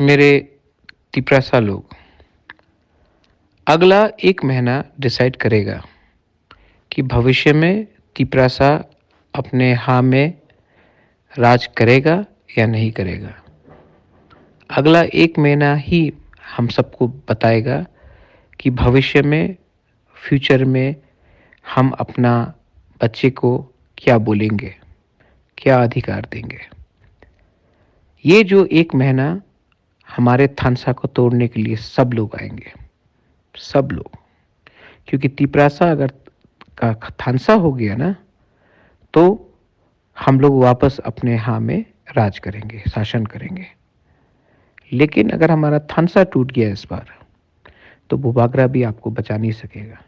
मेरे तिपरासा लोग, अगला 1 महीना डिसाइड करेगा कि भविष्य में तिपरासा अपने हाँ में राज करेगा या नहीं करेगा। अगला 1 महीना ही हम सबको बताएगा कि भविष्य में, फ्यूचर में हम अपना बच्चे को क्या बोलेंगे, क्या अधिकार देंगे। ये जो 1 महीना हमारे थानसा को तोड़ने के लिए सब लोग आएंगे, सब लोग। क्योंकि तिपरासा अगर का थानसा हो गया ना, तो हम लोग वापस अपने हाँ में राज करेंगे, शासन करेंगे। लेकिन अगर हमारा थानसा टूट गया इस बार, तो बुबागरा भी आपको बचा नहीं सकेगा,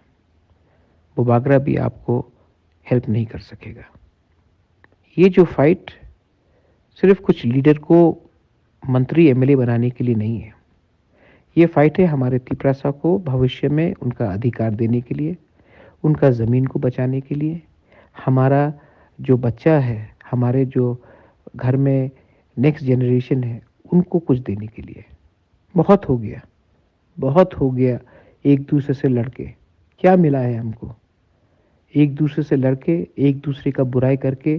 बुबागरा भी आपको हेल्प नहीं कर सकेगा। ये जो फाइट सिर्फ कुछ लीडर को मंत्री एमएलए बनाने के लिए नहीं है। ये फाइट है हमारे तिपरासा को भविष्य में उनका अधिकार देने के लिए, उनका ज़मीन को बचाने के लिए, हमारा जो बच्चा है, हमारे जो घर में नेक्स्ट जनरेशन है, उनको कुछ देने के लिए। बहुत हो गया, बहुत हो गया एक दूसरे से लड़के। क्या मिला है हमको? एक दूसरे से लड़के, एक दूसरे का बुराई करके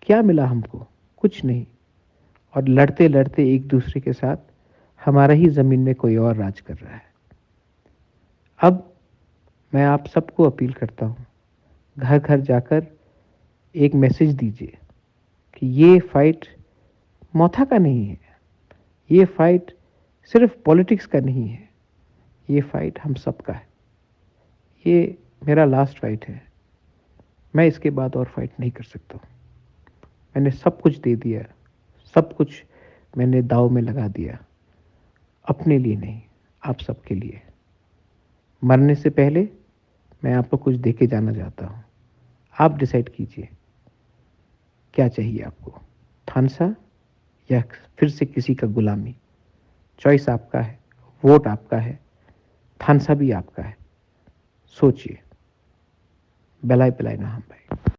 क्या मिला हमको? कुछ नहीं। और लड़ते लड़ते एक दूसरे के साथ हमारा ही ज़मीन में कोई और राज कर रहा है। अब मैं आप सबको अपील करता हूँ, घर घर जाकर एक मैसेज दीजिए कि ये फाइट मौथा का नहीं है, ये फाइट सिर्फ पॉलिटिक्स का नहीं है, ये फाइट हम सबका है। ये मेरा लास्ट फाइट है, मैं इसके बाद और फाइट नहीं कर सकता हूँ। मैंने सब कुछ दे दिया, सब कुछ मैंने दाव में लगा दिया, अपने लिए नहीं, आप सबके लिए। मरने से पहले मैं आपको कुछ दे के जाना चाहता हूँ। आप डिसाइड कीजिए क्या चाहिए आपको, थानसा या फिर से किसी का गुलामी। चॉइस आपका है, वोट आपका है, थानसा भी आपका है। सोचिए। बेलाय बेलाय ना हम भाई।